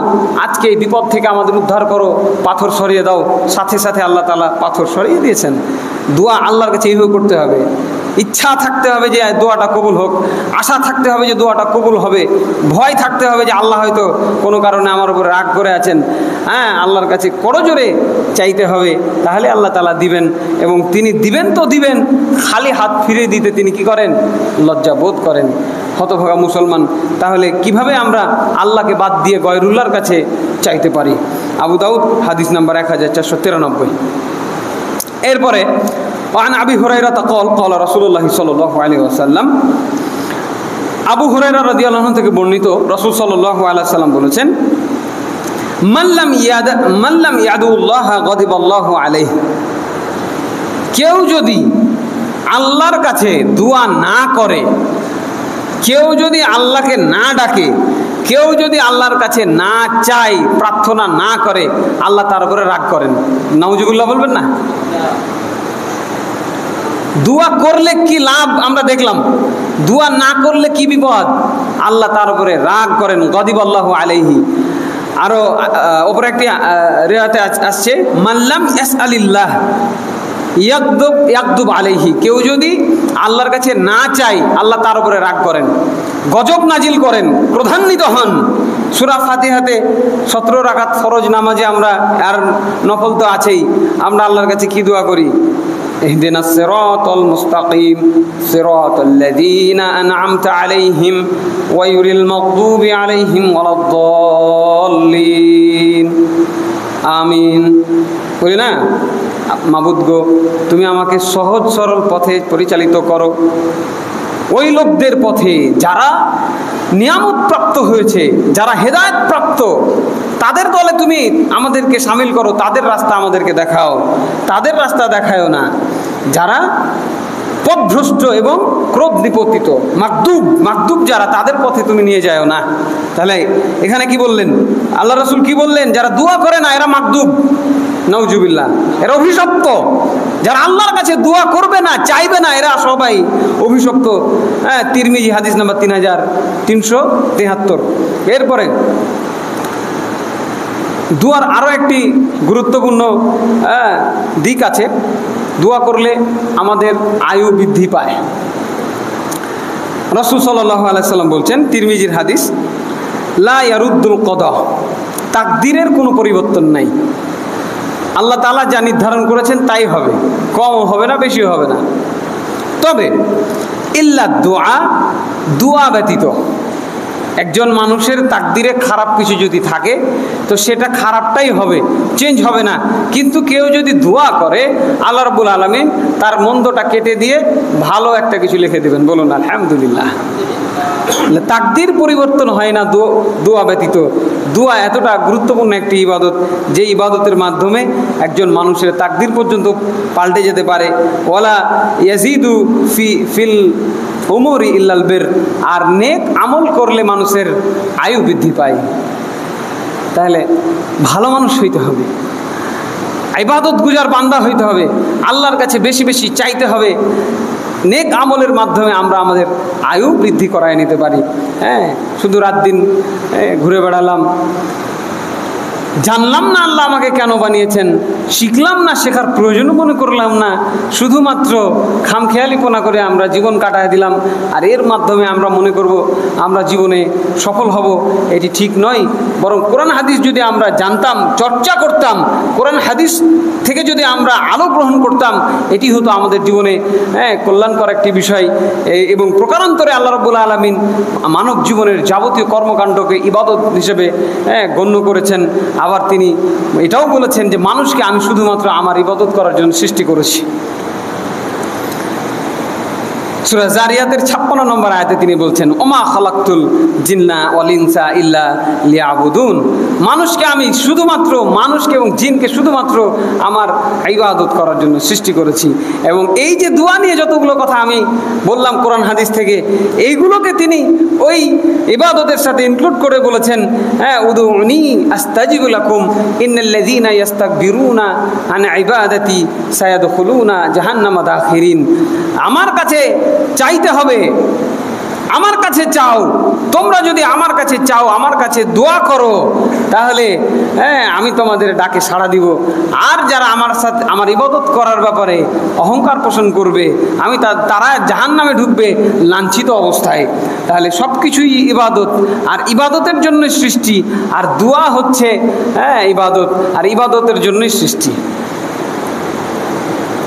আজকে এই বিপদ থেকে আমাদের উদ্ধার করো, পাথর সরিয়ে দাও। সাথে সাথে আল্লাহ তাআলা পাথর সরিয়ে দিয়েছেন। দোয়া আল্লাহর কাছে এইভাবে করতে হবে। ইচ্ছা থাকতে হবে যে দোয়াটা কবুল হোক, আশা থাকতে হবে যে দোয়াটা কবুল হবে, ভয় থাকতে হবে যে আল্লাহ হয়তো কোনো কারণে আমার উপরে রাগ করে আছেন। হ্যাঁ, আল্লাহর কাছে করজোরে চাইতে হবে, তাহলে আল্লাহ তাআলা দিবেন। এবং তিনি দিবেন তো দিবেন, খালি হাত ফিরিয়ে দিতে তিনি কি করেন? লজ্জা বোধ করেন। হতভাগা মুসলমান, তাহলে কিভাবে আমরা আল্লাহকে বাদ দিয়ে গয়রুল্লাহর কাছে চাইতে পারি? আবু দাউদ হাদিস নাম্বার 1493। এরপরে وعن أبي هريرة قال قال رسول الله صلى الله عليه وسلم, আবু হুরায়রা রাদিয়াল্লাহু আনহু থেকে বর্ণিত, রাসূল সাল্লাল্লাহু আলাইহি ওয়াসাল্লাম বলেছেন, মান লাম ইয়াদুল্লাহ গাদিবাল্লাহু আলাইহি। কেউ যদি আল্লাহর কাছে দোয়া না করে, কেউ যদি আল্লাহকে না ডাকে, কেউ যদি আল্লাহর কাছে না চায়, প্রার্থনা না করে, আল্লাহ তার উপরে রাগ করেন। নাউজুবিল্লাহ বলবেন না? দোয়া করলে কি লাভ আমরা দেখলাম, দোয়া না করলে কি বিপদ। আল্লাহ তার উপরে রাগ করেন, গাদিবাল্লাহু আলাইহি। আরো উপরে একটি রিওয়ায়াতে আসছে, মাল্লাম ইয়াসআলিল্লাহ ইয়াগদুব আলাইহি। কেউ যদি আল্লাহর কাছে না চায়, আল্লাহ তার উপরে রাগ করেন, গজব নাজিল করেন, ক্রোধান্বিত হন। সূরা ফাতিহাতে 17 রাকাত ফরজ নামাজে আমরা, আর নফল তো আছেই, আমরা আল্লাহর কাছে কি দোয়া করি? ইহদিনাস সিরাতাল মুস্তাকিম সিরাতাল্লাযীনা আন'আমতা আলাইহিম গায়রিল মাগদুবি আলাইহিম ওয়ালাদ-দাল্লিন। আমিন বলি না? মাবুদ গো, তুমি আমাকে সহজ সরল পথে পরিচালিত করো, ওই লোকদের পথে যারা নিয়ামত প্রাপ্ত হয়েছে, যারা হেদায়েত প্রাপ্ত, তাদের দলে তুমি আমাদেরকে শামিল করো, তাদের রাস্তা আমাদেরকে দেখাও, তাদের রাস্তা দেখায়ও না যারা পথভ্রষ্ট এবং ক্রোধ নিপতিত, মাকদুব যারা, তাদের পথে তুমি নিয়ে যাও না। তাহলে এখানে কি বললেন আল্লাহ রাসূল? কি বললেন? যারা দোয়া করে না এরা মাকদুব, নাউজুবিল্লাহ, এরা অভিশপ্ত। যারা আল্লাহর কাছে দোয়া করবে না, চাইবে না, এরা সবাই অভিশপ্ত। হ্যাঁ, তিরমিজি হাদিস নাম্বার 3373। এরপরে দোয়ার আরো একটি গুরুত্বপূর্ণ দিক আছে। দোয়া করলে আমাদের আয়ু বৃদ্ধি পায়। রাসূল সাল্লাল্লাহু আলাইহি সাল্লাম বলছেন, তিরমিজির হাদিস, লা ইয়ারুদ্দুল কদা, তাকদীরের কোনো পরিবর্তন নাই। আল্লাহ তাআলা যা নির্ধারণ করেছেন তাই হবে, কম হবে না, বেশি হবে না। তবে ইল্লা দোয়া ব্যতীত, একজন মানুষের তাকদীরে খারাপ কিছু যদি থাকে তো সেটা খারাপটাই হবে, চেঞ্জ হবে না। কিন্তু কেউ যদি দোয়া করে, আল্লাহ রাব্বুল আলামিন তার মন্দটা কেটে দিয়ে ভালো একটা কিছু লিখে দেবেন। বলুন আলহামদুলিল্লাহ। তাকদীর পরিবর্তন হয় না দোয়া ব্যতীত। দোয়া এতটা গুরুত্বপূর্ণ একটি ইবাদত, যে ইবাদতের মাধ্যমে একজন মানুষের তাকদীর পর্যন্ত পাল্টে যেতে পারে। ওয়ালা ইয়াজিদু ফিল উমুরি ইল্লাল বির, আর নেক আমল করলে মানুষের আয়ু বৃদ্ধি পায়। তাহলে ভালো মানুষ হইতে হবে, ইবাদত গুজার বান্দা হইতে হবে, আল্লাহর কাছে বেশি বেশি চাইতে হবে। নেক আমলের মাধ্যমে আমরা আমাদের আয়ু বৃদ্ধি করায় নিতে পারি। হ্যাঁ, শুধু রাত দিন ঘুরে বেড়ালাম, জানলাম না আল্লাহ আমাকে কেন বানিয়েছেন, শিখলাম না, শেখার প্রয়োজনও মনে করলাম না, শুধুমাত্র খামখেয়ালিপনা করে আমরা জীবন কাটায় দিলাম। আর এর মাধ্যমে আমরা মনে করব আমরা জীবনে সফল হব, এটি ঠিক নয়। বরং কোরআন হাদিস যদি আমরা জানতাম, চর্চা করতাম, কোরআন হাদিস থেকে যদি আমরা আলো গ্রহণ করতাম, এটি হতো আমাদের জীবনে কল্যাণকর একটি বিষয়। এবং প্রকারান্তরে আল্লাহ রাব্বুল আলামিন মানব জীবনের যাবতীয় কর্মকাণ্ডকে ইবাদত হিসেবে গণ্য করেছেন। আবার তিনি এটাও বলেছেন যে মানুষকে আমি শুধুমাত্র আমার ইবাদত করার জন্য সৃষ্টি করেছি। সূরা জারিয়াতের 56 নম্বর আয়াতে তিনি বলছেন, ওমা খালাকতুল জিন্না ওয়াল ইনসা ইল্লা লিয়াবুদুন, মানুষকে আমি শুধুমাত্র, মানুষকে এবং জিনকে শুধুমাত্র আমার ইবাদত করার জন্য সৃষ্টি করেছি। এবং এই যে দোয়া নিয়ে যতগুলো কথা আমি বললাম কোরআন হাদিস থেকে, এইগুলোকে তিনি ওই ইবাদতের সাথে ইনক্লুড করে বলেছেন, উদউনি আস্তাজিবু লাকুম ইন্নাল্লাযীনা ইস্তাকবিরুনা আন ইবাদাতি সায়াদখুলুনা জাহান্নামা দাখিরিন। আমার কাছে চাইতে হবে, আমার কাছে চাও, তোমরা যদি আমার কাছে চাও, আমার কাছে দোয়া করো, তাহলে আমি তোমাদের ডাকে সাড়া দিব। আর যারা আমার সাথে আমার ইবাদত করার ব্যাপারে অহংকার পোষণ করবে, তারা জাহান্নামে ঢুকবে লাঞ্ছিত অবস্থায়। তাহলে সব কিছুই ইবাদত, আর ইবাদতের জন্য সৃষ্টি, আর দোয়া হচ্ছে ইবাদত, আর ইবাদতের জন্যই সৃষ্টি।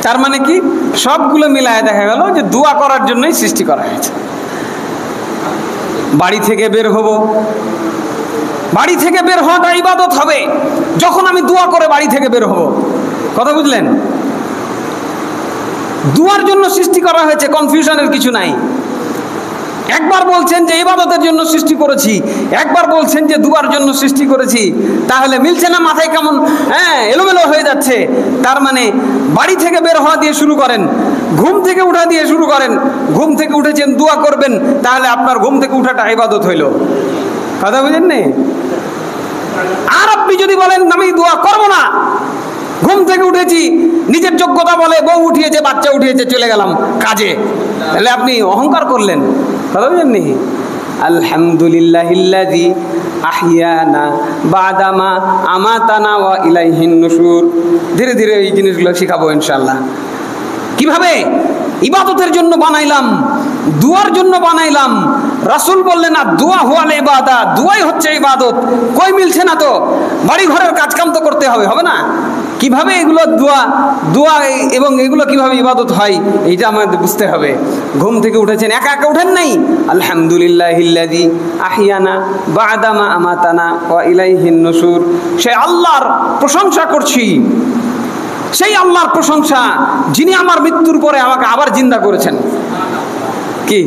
তার মানে কি, সবগুলো মিলায় দেখা গেল যে দোয়া করার জন্যই সৃষ্টি করা হয়েছে। বাড়ি থেকে বের হব, বাড়ি থেকে বের হওয়াটা ইবাদত হবে যখন আমি দোয়া করে বাড়ি থেকে বের হব। কথা বুঝলেন? দোয়ার জন্য সৃষ্টি করা হয়েছে, কনফিউশনের কিছু নাই। একবার বলছেন যে ইবাদতের জন্য সৃষ্টি করেছি, একবার বলছেন যে দুয়ার জন্য সৃষ্টি করেছি, তাহলে মিলছে না? মাথায় কেমন এলোমেলো হয়ে যাচ্ছে। তার মানে বাড়ি থেকে বের হওয়া দিয়ে শুরু করেন, ঘুম থেকে উঠা দিয়ে শুরু করেন। ঘুম থেকে উঠেছেন, দোয়া করবেন, তাহলে আপনার ঘুম থেকে উঠাটা ইবাদত হইল। কথা বুঝেন নি? আর আপনি যদি বলেন আমি দোয়া করব না, ঘুম থেকে উঠেছি, নিজের যোগ্যতা বলে বউ উঠিয়েছে, বাচ্চা উঠিয়েছে, চলে গেলাম কাজে, তাহলে আপনি অহংকার করলেন। কথা বুঝেননি? আলহামদুলিল্লাহিল্লাযী আহিয়ানা বাদামা আমাতানা ওয়া ইলাইহিন নুশুর। ধীরে ধীরে এই জিনিসগুলো শিখাবো ইনশাআল্লাহ। কিভাবে ইবাদতের জন্য বানাইলাম, দুয়ার জন্য বানাইলাম। রাসূল বললেন না, দুয়া হুয়াল ইবাদত, দুয়াই হচ্ছে ইবাদত। কই মিলছে না তো? বাড়ি ঘরের কাজ কাম তো করতে হবে, হবে না? কিভাবে এগুলো দোয়া এবং এগুলো কিভাবে ইবাদত হয়, এইটা আমাদের বুঝতে হবে। ঘুম থেকে উঠেছেন, একা একা উঠেন নাই। আলহামদুলিল্লাহিল্লাযী আহিয়ানা বাদামা আমাতানা ওয়া ইলাইহিন নুশুর। সে আল্লাহর প্রশংসা করছি, সেই আল্লাহর প্রশংসা যিনি আমার মৃত্যুর পরে আমাকে আবার জিন্দা করেছেন। কি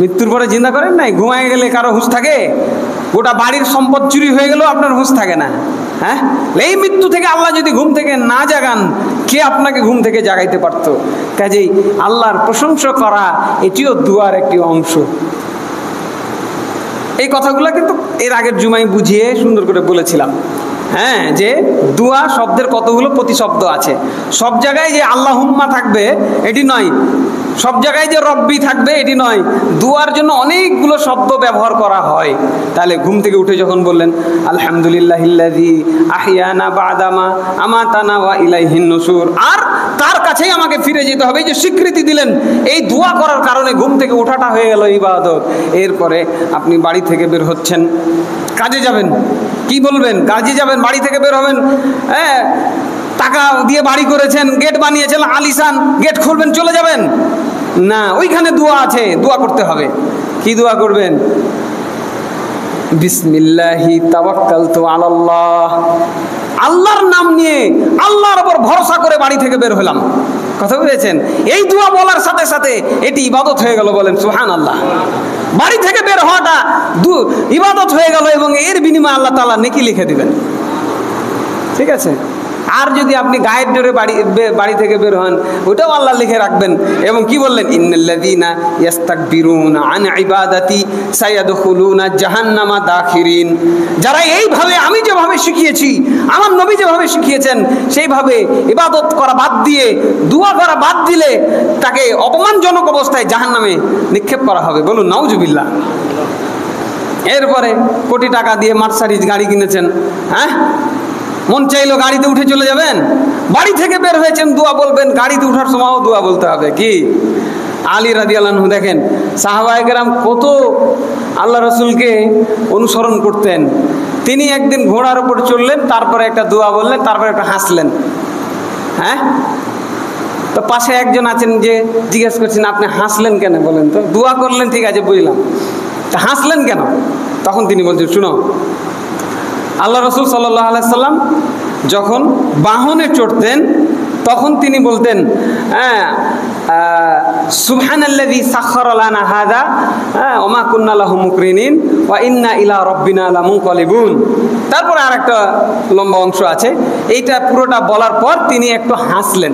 মৃত্যুর পরে জিন্দা করেন নাই? ঘুমায় গেলে কারো হুঁশ থাকে? গোটা বাড়ির সম্পদ চুরি হয়ে গেলেও আপনার হুঁশ থাকে না। হ্যাঁ, এই মৃত্যু থেকে আল্লাহ যদি ঘুম থেকে না জাগান, কে আপনাকে ঘুম থেকে জাগাইতে পারত? কাজেই আল্লাহর প্রশংসা করা এটিও দুয়ার একটি অংশ। এই কথাগুলো কিন্তু এর আগের জুমায় বুঝিয়ে সুন্দর করে বলেছিলাম। হ্যাঁ, যে দুয়া শব্দের কতগুলো প্রতিশব্দ আছে। সব জায়গায় যে আল্লাহুম্মা থাকবে এটি নয়, সব জায়গায় যে রব্বি থাকবে এটি নয়। দুয়ার জন্য অনেকগুলো শব্দ ব্যবহার করা হয়। তাহলে ঘুম থেকে উঠে যখন বললেন আলহামদুলিল্লাহিল্লাযী আহিয়ানা বাদামা আমাতানা ওয়া ইলাইহিন নুশুর, আর তার কাছেই আমাকে ফিরে যেতে হবে, এই যে স্বীকৃতি দিলেন, এই দোয়া করার কারণে ঘুম থেকে ওঠাটা হয়ে গেল ইবাদত। এরপরে আপনি বাড়ি থেকে বের হচ্ছেন, কাজে যাবেন, কি বলবেন? কাজে যাবেন, বাড়ি থেকে বের হবেন, টাকা দিয়ে বাড়ি করেছেন, গেট বানিয়েছেন আলিশান, গেট খুলবেন, চলে যাবেন না, ওইখানে দোয়া আছে, দোয়া করতে হবে। কি দোয়া করবেন? বিসমিল্লাহি তাওয়াক্কালতু আলাল্লাহ, আল্লাহর নাম নিয়ে, আল্লাহর উপর ভরসা করে বাড়ি থেকে বের হলাম। কথা বুঝেছেন? এই দোয়া বলার সাথে সাথে এটি ইবাদত হয়ে গেল। বলেন সুবহানাল্লাহ। বাড়ি থেকে বের হওয়াটা ইবাদত হয়ে গেল, এবং এর বিনিময়ে আল্লাহ তাআলা নেকি লিখে দিবেন। ঠিক আছে? আর যদি আপনি গায়ের জোরে বাড়ি থেকে বের হন, ওটাও আল্লাহ লিখে রাখবেন। এবং কি বললেন? ইন্নাল্লাযীনা ইস্তাকবিরুনা আন ইবাদাতি সায়াদখুলুনা জাহান্নামা দাখিরিন। যারা এইভাবে আমি যেভাবে শিখিয়েছি, আমার নবী যেভাবে শিখিয়েছেন, সেইভাবে ইবাদত করা বাদ দিয়ে, দোয়া করা বাদ দিলে তাকে অপমানজনক অবস্থায় জাহান্নামে নিক্ষেপ করা হবে। বলুন নাউজুবিল্লাহ। এরপরে কোটি টাকা দিয়ে মার্সিডিজ গাড়ি কিনেছেন, হ্যাঁ, মন চাইলো গাড়িতে উঠে চলে যাবেন, বাড়ি থেকে বের হয়েছেন দোয়া বলবেন, গাড়িতে ওঠার সময়ও দোয়া বলতে হবে। কি আলী রাদিয়াল্লাহু আনহু দেখেন সাহাবায়ে কেরাম কত আল্লাহ রসুলকে অনুসরণ করতেন। তিনি একদিন ঘোড়ার উপর চললেন, তারপরে একটা দোয়া বললেন, তারপরে একটা হাসলেন। হ্যাঁ, তো পাশে একজন আছেন যে জিজ্ঞেস করছেন আপনি হাসলেন কেন, বলেন তো, দোয়া করলেন ঠিক আছে বুঝলাম, তা হাসলেন কেন? তখন তিনি বলছেন শুনো, আল্লাহ রসুল সাল্লাল্লাহু আলাইহি সাল্লাম যখন বাহনে চড়তেন তখন তিনি বলতেন হ্যাঁ সুবহানাল্লাযী সাখখারা লানা হাযা ওয়া মা কুন্না লাহু মুকরিনিন ওয়া ইন্না ইলা রাব্বিনা লামুনকালিবুন। তারপরে আরেকটা লম্বা অংশ আছে, এইটা পুরোটা বলার পর তিনি একটু হাসলেন।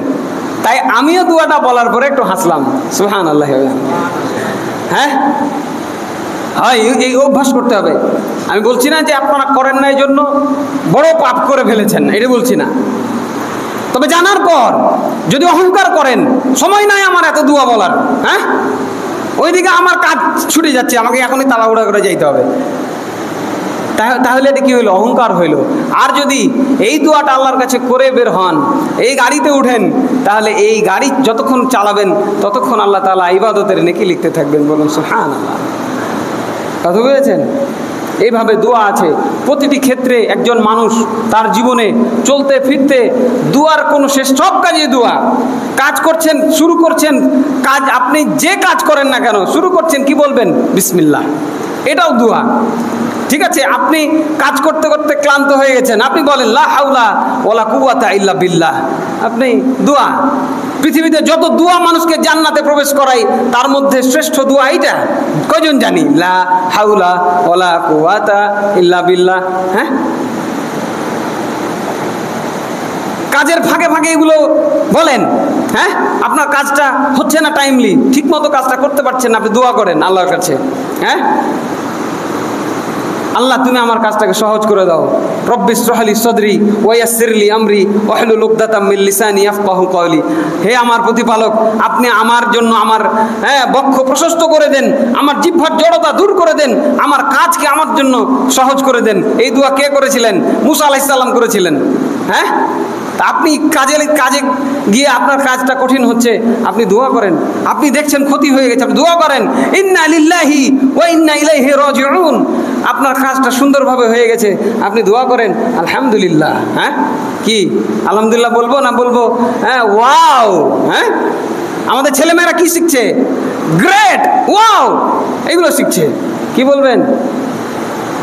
তাই আমিও দোয়াটা বলার পরে একটু হাসলাম, সুবহানাল্লাহ। হ্যাঁ, হ্যাঁ, এই অভ্যাস করতে হবে। আমি বলছি না যে আপনারা করেন না এই জন্য বড় পাপ করে ফেলেছেন, এটা বলছি না। তবে জানার পর যদি অহংকার করেন সময় নাই আমার এত দোয়া বলার, হ্যাঁ, ওইদিকে আমার কাজ ছুটে যাচ্ছে, আমাকে এখনই তাড়াহুড়া করে যাইতে হবে, তাহলে এটা কি হইলো? অহংকার হইলো। আর যদি এই দোয়াটা আল্লাহর কাছে করে বের হন, এই গাড়িতে উঠেন, তাহলে এই গাড়ি যতক্ষণ চালাবেন ততক্ষণ আল্লাহ তাআলা ইবাদতের নেকি লিখতে থাকবেন। বলুন সুবহানাল্লাহ। কথা বুঝেছেন? এইভাবে দোয়া আছে প্রতিটি ক্ষেত্রে। একজন মানুষ তার জীবনে চলতে ফিরতে দোয়ার কোনো শেষ, সব কাজে দোয়া। কাজ করছেন, শুরু করছেন কাজ, আপনি যে কাজ করেন না কেন শুরু করছেন কি বলবেন? বিসমিল্লাহ, এটাও দোয়া। ঠিক আছে, আপনি কাজ করতে করতে ক্লান্ত হয়ে গেছেন, আপনি বলেন লা হাওলা ওয়ালা কুওয়াতা ইল্লা বিল্লাহ, আপনি দোয়া। পৃথিবীতে যত দোয়া মানুষকে জান্নাতে প্রবেশ করায় তার মধ্যে শ্রেষ্ঠ দোয়া এইটা। কয়জন জানি লা হাওলা ওয়ালা কুওয়াতা ইল্লা বিল্লাহ? হ্যাঁ, কাজের ফাঁকে ফাঁকে এগুলো বলেন। হ্যাঁ, আপনার কাজটা হচ্ছে না টাইমলি, ঠিক মতো কাজটা করতে পারছেন না, আপনি দোয়া করেন আল্লাহর কাছে। হ্যাঁ, আল্লাহ তুমি আমার কাজটাকে সহজ করে দাও। রব্বি ইশরাহ লি সাদরি ওয়া ইয়াসসির লি আমরি ওয়াহলুল উকদাতাম মিন লিসানি ইয়াফকাহু কওলি। হে আমার প্রতিপালক, আপনি আমার জন্য আমার বক্ষ প্রশস্ত করে দেন, আমার জিহ্বার জড়তা দূর করে দেন, আমার কাজকে আমার জন্য সহজ করে দেন। এই দোয়া কে করেছিলেন? মুসা আলাইহিস সালাম করেছিলেন। হ্যাঁ, তা আপনি কাজে গিয়ে আপনার কাজটা কঠিন হচ্ছে, আপনি দোয়া করেন। আপনি দেখছেন ক্ষতি হয়ে গেছে, আপনি দোয়া করেন ইন্না লিল্লাহি ওয়া ইন্না ইলাইহি রাজিউন। আপনার কাজটা সুন্দরভাবে হয়ে গেছে, আপনি দোয়া করেন আলহামদুলিল্লাহ। হ্যাঁ, কি আলহামদুলিল্লাহ বলবো না বলবো? হ্যাঁ, ওয়াও। হ্যাঁ, আমাদের ছেলেমেয়েরা কি শিখছে? গ্রেট, ওয়াও, এগুলো শিখছে। কি বলবেন?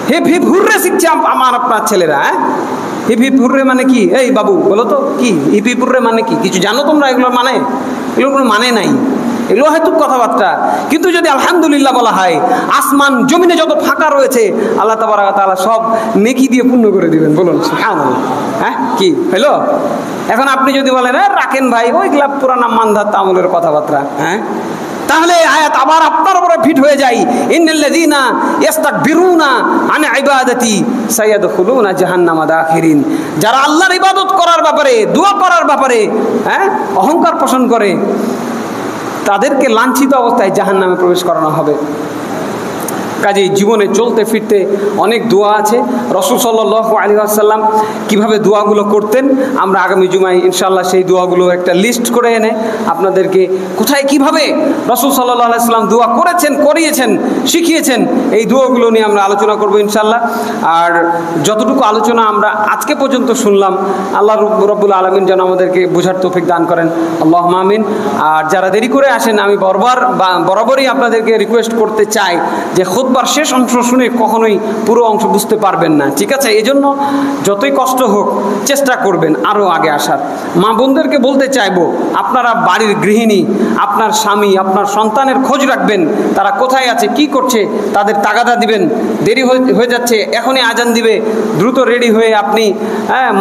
হিপ হিপ হুররে শিখছে আমার আপনার ছেলেরা। হ্যাঁ, হিপ হিপ হুররে মানে কি? এই বাবু বলো তো কি হিপ হিপ হুররে মানে কি? কিছু জানো তোমরা এগুলোর মানে? এগুলোর কোনো মানে নাই, এগুলো হয়তো কথাবার্তা। কিন্তু যদি আলহামদুলিল্লাহ বলা হয়, আসমান জমিনে যত ফাঁকা রয়েছে আল্লাহ তাবারক ওয়া তাআলা সব নেকি দিয়ে পূর্ণ করে দিবেন। বলুন সুবহানাল্লাহ। হ্যাঁ, কি হলো? এখন আপনি যদি বলেন রাখেন ভাই ওইগুলা পুরানা মানধাত আমলের কথাবার্তা, হ্যাঁ, তাহলে আয়াত আবার আপনার উপরে ফিট হয়ে যায়। ইন্নাল্লাযীনা ইস্তাকবিরুনা আন ইবাদাতি সায়াদখুলুনা জাহান্নামা দাখিরিন। যারা আল্লাহর ইবাদত করার ব্যাপারে, দোয়া করার ব্যাপারে অহংকার পোষণ করে, তাদেরকে লাঞ্ছিত অবস্থায় জাহান্নামে প্রবেশ করানো হবে। কাজেই জীবনে চলতে ফিরতে অনেক দোয়া আছে। রাসূল সাল্লাল্লাহু আলাইহি ওয়াসাল্লাম কীভাবে দোয়াগুলো করতেন, আমরা আগামী জুমায় ইনশাআল্লাহ সেই দোয়াগুলো একটা লিস্ট করে এনে আপনাদেরকে কোথায় কিভাবে রাসূল সাল্লাল্লাহু আলাইহি ওয়াসাল্লাম দোয়া করেছেন, করিয়েছেন, শিখিয়েছেন, এই দোয়াগুলো নিয়ে আমরা আলোচনা করব ইনশাআল্লাহ। আর যতটুকু আলোচনা আমরা আজকে পর্যন্ত শুনলাম, আল্লাহ রব্বুল আলামিন যেন আমাদেরকে বোঝার তৌফিক দান করেন, আল্লাহুম্মা আমিন। আর যারা দেরি করে আসেন, আমি বরাবরই আপনাদেরকে রিকোয়েস্ট করতে চাই যে খুতবার শেষ অংশ শুনে কখনোই পুরো অংশ বুঝতে পারবেন না, ঠিক আছে? এই জন্য যতই কষ্ট হোক চেষ্টা করবেন আরও আগে আসার। মা বোনদেরকে বলতে চাইবো, আপনারা বাড়ির গৃহিণী, আপনার স্বামী, আপনার সন্তানের খোঁজ রাখবেন, তারা কোথায় আছে, কি করছে, তাদের তাগাদা দিবেন। দেরি হয়ে যাচ্ছে, এখনই আজান দিবে, দ্রুত রেডি হয়ে আপনি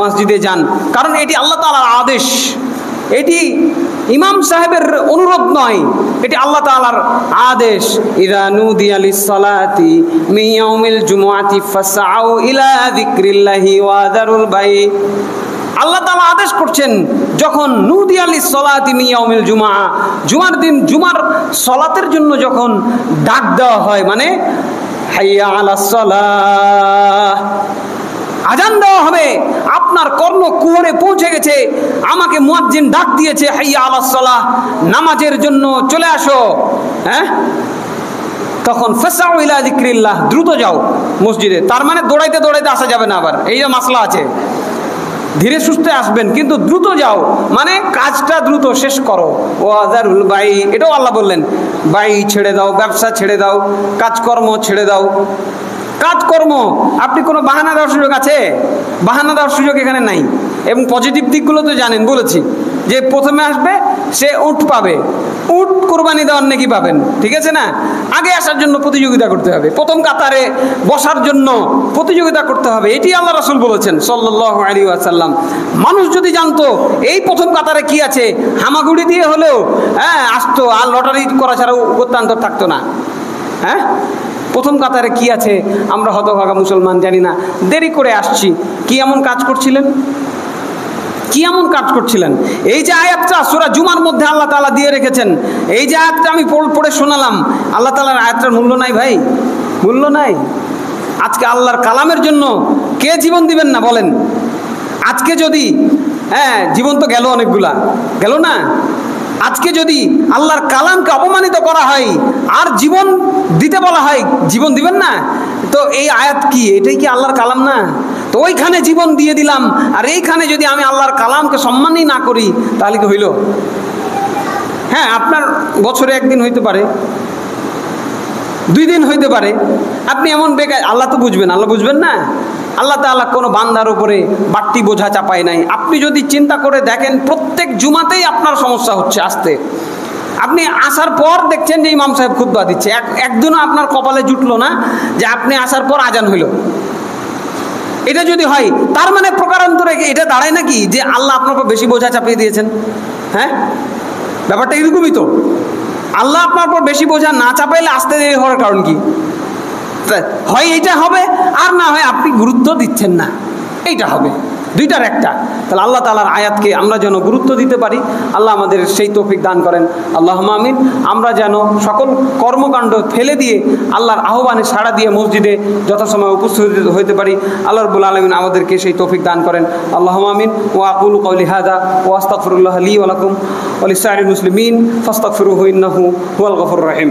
মসজিদে যান, কারণ এটি আল্লাহ তাআলার আদেশ, এটি ইমাম সাহেবের অনুরোধ নয়, এটি আল্লাহ তাআলার আদেশ। ইযা নুদিয়া লিস-সালাতি মিন ইয়াউমিল জুমআতি ফাসআউ ইলা যিকরিল্লাহি ওয়া যারুল বাই। আল্লাহ তাআলা আদেশ করছেন, যখন নুদিয়া লিস-সালাতি মিন ইয়াউমিল জুমআ, জুমার দিন জুমার সালাতের জন্য যখন ডাক দেওয়া হয়, মানে হাইয়া আলাস সালাহ, আজান দেওয়া হবে, আপনার কর্ণ কুহরে পৌঁছে গেছে, আমাকে মুয়াজ্জিন ডাক দিয়েছে, হাইয়া আলাস সালাহ, নামাজের জন্য চলে আসো। হ্যাঁ, তখন ফাসাউ ইলা যিকরিল্লাহ, দ্রুত যাও মসজিদে। তার মানে দৌড়াইতে দৌড়াইতে আসা যাবে না, আবার এই যে মাসলা আছে, ধীরে সুস্থে আসবেন, কিন্তু দ্রুত যাও, মানে কাজটা দ্রুত শেষ করো। ওয়াজারুল বাই, এটাও আল্লাহ বললেন, বাই ছেড়ে দাও, ব্যবসা ছেড়ে দাও, কাজকর্ম ছেড়ে দাও। কাজকর্ম আপনি কোনো বাহানা দেওয়ার সুযোগ আছে? বাহানা দেওয়ার সুযোগ এখানে নাই। এবং পজিটিভ দিকগুলো তো জানেন, বলেছি যে প্রথমে আসবে সে উট পাবে, উট কোরবানি দেওয়ার নাকি পাবেন, ঠিক আছে না? আগে আসার জন্য প্রতিযোগিতা করতে হবে, প্রথম কাতারে বসার জন্য প্রতিযোগিতা করতে হবে, এটি আল্লাহ রাসূল বলেছেন সাল্লাল্লাহু আলাইহি ওয়াসাল্লাম। মানুষ যদি জানতো এই প্রথম কাতারে কি আছে, হামাগুড়ি দিয়ে হলেও আসতো, আর লটারি করা ছাড়া গত্যান্তর থাকতো না। হ্যাঁ, প্রথম কাতারে কি আছে আমরা হতভাগা মুসলমান জানি না, দেরি করে আসছি। কি এমন কাজ করছিলেন, কি এমন কাজ করছিলেন? এই যে আয়াতটা সূরা জুমার মধ্যে আল্লাহ তাআলা দিয়ে রেখেছেন, এই যে আয়াতটা আমি পড়ে শোনালাম, আল্লাহ তাআলার আয়াতটার মূল্য নাই ভাই, মূল্য নাই। আজকে আল্লাহর কালামের জন্য কে জীবন দিবেন না বলেন? আজকে যদি জীবন তো গেল, অনেকগুলা গেল না, আজকে যদি আল্লাহর কালামকে অপমানিত করা হয় আর জীবন দিতে বলা হয়, জীবন দিবেন না? তো এই আয়াত কি, এটাই কি আল্লাহর কালাম না? তো ওইখানে জীবন দিয়ে দিলাম, আর এইখানে যদি আমি আল্লাহর কালামকে সম্মানই না করি, তাহলে কি হইল? হ্যাঁ, আপনার বছরে একদিন হইতে পারে, 2 দিন হইতে পারে, আপনি এমন বেকার, আল্লাহ তো বুঝবেন, আল্লাহ বুঝবেন না? আল্লাহ তাআলা কোনো বান্দার উপরে বাড়তি বোঝা চাপায় নাই। আপনি যদি চিন্তা করে দেখেন, প্রত্যেক জুমাতেই আপনার সমস্যা হচ্ছে আসতে। আপনি আসার পর দেখছেন যে ইমাম সাহেব খুতবা দিচ্ছে, একদিনও আপনার কপালে জুটলো না যে আপনি আসার পর আজান হইল। এটা যদি হয়, তার মানে প্রকারান্তরে এটা দাঁড়ায় নাকি যে আল্লাহ আপনার উপর বেশি বোঝা চাপিয়ে দিয়েছেন? হ্যাঁ, ব্যাপারটা এরকমই তো। আল্লাহ আপনার উপর বেশি বোঝা না চাপাইলে আসতে দেরি হওয়ার কারণ কি? হয় এইটা হবে, আর না হয় আপনি গুরুত্ব দিচ্ছেন না, এইটা হবে, দুইটার একটা। তাহলে আল্লাহ তাআলার আয়াতকে আমরা যেন গুরুত্ব দিতে পারি, আল্লাহ আমাদের সেই তৌফিক দান করেন, আল্লাহুম্মা আমিন। আমরা যেন সকল কর্মকাণ্ড ফেলে দিয়ে আল্লাহর আহ্বানে সাড়া দিয়ে মসজিদে যথাসময়ে উপস্থিত হইতে পারি, আল্লাহ রাব্বুল আলামিন আমাদেরকে সেই তৌফিক দান করেন, আল্লাহুম্মা আমিন। ওয়া আকুলু কওলি হাযা ওয়া আস্তাগফিরুল্লাহ লি ওয়া লাকুম ওয়া লিসাইরিল মুসলিমিন ফাস্তাগফিরুহু ইন্নাহু হুয়াল গফুরুর রহিম।